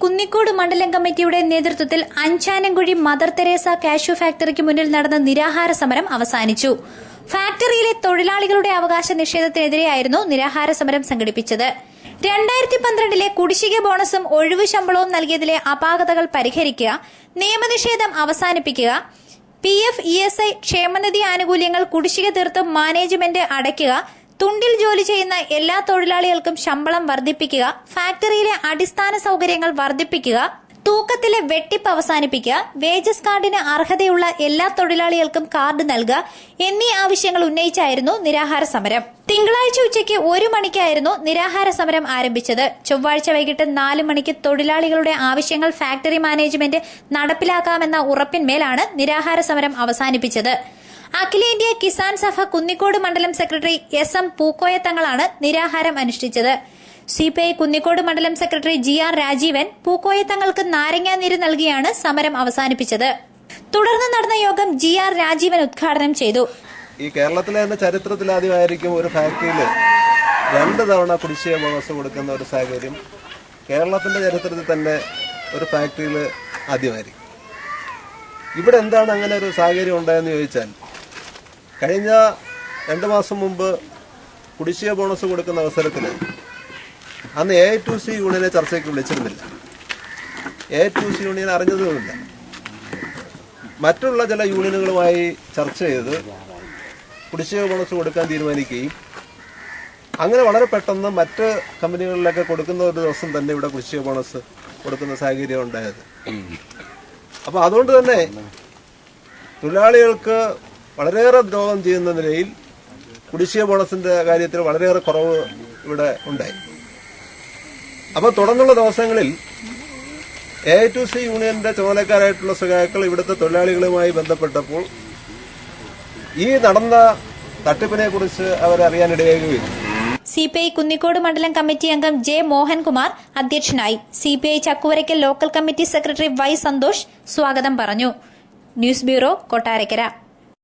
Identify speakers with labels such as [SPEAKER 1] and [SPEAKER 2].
[SPEAKER 1] കുന്നിക്കോട് മണ്ഡലം കമ്മിറ്റിയുടെ നേതൃത്വത്തിൽ അഞ്ചാനംകുഴി മദർ തെരേസ കാഷ്യൂ ഫാക്ടറിക്ക് മുന്നിൽ നടന്ന നിരാഹാര സമരം അവസാനിച്ചു. ഫാക്ടറിയിലെ തൊഴിലാളികളുടെ അവകാശ നിഷേധത്തിനെതിരെയായിരുന്നു നിരാഹാര സമരം സംഘടിപ്പിച്ചത്. 2012 കുടിശ്ശിക ബോണസും ഒഴിവു ശമ്പളവും നൽകിയതിലെ അപാകതകൾ പരിഹരിക്കുക, നിയമനിഷേധം അവസാനിപ്പിക്കുക, PF, ESI ക്ഷേമനിധി ആനുകൂല്യങ്ങൾ കുടിശ്ശിക തീർത്ത് മാനേജ്മെന്റ് അടയ്ക്കുക, തുണ്ടിൽ ജോലി ചെയ്യുന്ന എല്ലാ തൊഴിലാളികൾക്കും ശമ്പളം വർദ്ധിപ്പിക്കുക, ഫാക്ടറിയിലെ അടിസ്ഥാന സൗകര്യങ്ങൾ വർദ്ധിപ്പിക്കുക, തൂക്കത്തിലെ വെട്ടിപ്പ് അവസാനിപ്പിക്കുക, വേജസ് കാർഡിന് അർഹതയുള്ള എല്ലാ തൊഴിലാളികൾക്കും കാർഡ് നൽകുക എന്നീ ആവശ്യങ്ങൾ ഉന്നയിച്ചായിരുന്നു നിരാഹാര സമരം. തിങ്കളാഴ്ച ഉച്ചയ്ക്ക് 1 മണിക്കായിരുന്നു നിരാഹാര സമരം ആരംഭിച്ചത്. ചൊവ്വാഴ്ച വൈകിട്ട് 4 മണിക്ക് തൊഴിലാളികളുടെ ആവശ്യങ്ങൾ ഫാക്ടറി മാനേജ്മെന്റ് നടപ്പിലാക്കാമെന്ന ഉറപ്പിന്മേലാണ് നിരാഹാര സമരം അവസാനിപ്പിച്ചത്. അഖിലേന്ത്യാ കിസാൻ സഭ കുന്നിക്കോട് മണ്ഡലം സെക്രട്ടറി SM പൂക്കോയ തങ്ങളാണ് നിരാഹാരം അനുഷ്ഠിച്ചത്. CPI കുന്നിക്കോട് മണ്ഡലം സെക്രട്ടറി GR രാജീവൻ പൂക്കോയ തങ്ങൾക്ക് നാരങ്ങാനീര് നൽകിയാണ് സമരം അവസാനിപ്പിച്ചത്. തുടർന്ന് നടന്ന യോഗം GR രാജീവൻ ഉദ്ഘാടനം ചെയ്തു.
[SPEAKER 2] ഈ കേരളത്തിലെ തന്നെ ചരിത്രത്തിലാദ്യമായിരിക്കും ഒരു ഫാക്ടറിയിൽ 2 തവണ കുടിശ്ശിക ബോണസ് കൊടുക്കുന്ന ഒരു സാഹചര്യം കേരളത്തിന്റെ ചരിത്രത്തിൽ തന്നെ ഒരു ഫാക്ടറിയിൽ ആദ്യമായിരിക്കും. ഇവിടെ എന്താണ് അങ്ങനെ ഒരു സാഹചര്യം ഉണ്ടായെന്ന് ചോദിച്ചാൽ, കഴിഞ്ഞ 2 മാസം മുമ്പ് കുടിശ്ശിക ബോണസ് കൊടുക്കുന്ന അവസരത്തിൽ അന്ന് A2C യൂണിയനെ ചർച്ചയ്ക്ക് വിളിച്ചിരുന്നില്ല. A2C union അറിഞ്ഞതുമില്ല. മറ്റുള്ള ചില യൂണിയനുകളുമായി ചർച്ച ചെയ്ത് കുടിശ്ശിക ബോണസ് കൊടുക്കാൻ തീരുമാനിക്കുകയും അങ്ങനെ വളരെ പെട്ടെന്ന് മറ്റ് കമ്പനികളിലൊക്കെ കൊടുക്കുന്ന ഒരു ദിവസം തന്നെ ഇവിടെ കുടിശ്ശിക ബോണസ് കൊടുക്കുന്ന സാഹചര്യം ഉണ്ടായത്. അപ്പോൾ അതുകൊണ്ട് തന്നെ തൊഴിലാളികൾക്ക് വളരെയേറെ ദ്രോഹം ചെയ്യുന്ന നിലയിൽ കുടിശ്ശിക ബോണസിന്റെ കാര്യത്തിൽ വളരെയേറെ കുറവ് ഇവിടെ ഉണ്ടായി. അപ്പോൾ തുടർന്നുള്ള ദിവസങ്ങളിൽ A2C യൂണിയന്റെ ചുമതലക്കാരായിട്ടുള്ള സഖാക്കൾ ഇവിടുത്തെ തൊഴിലാളികളുമായി ബന്ധപ്പെട്ടപ്പോൾ ഈ നടന്ന തട്ടിപ്പിനെ കുറിച്ച് അവരറിയാനിടയാകുകയും
[SPEAKER 1] CPI കുന്നിക്കോട് മണ്ഡലം കമ്മിറ്റി അംഗം J മോഹൻകുമാർ അധ്യക്ഷനായി. CPI Chakkuvarakkal local committee secretary Y Santhosh സ്വാഗതം പറഞ്ഞു. News bureau, Kottarakkara.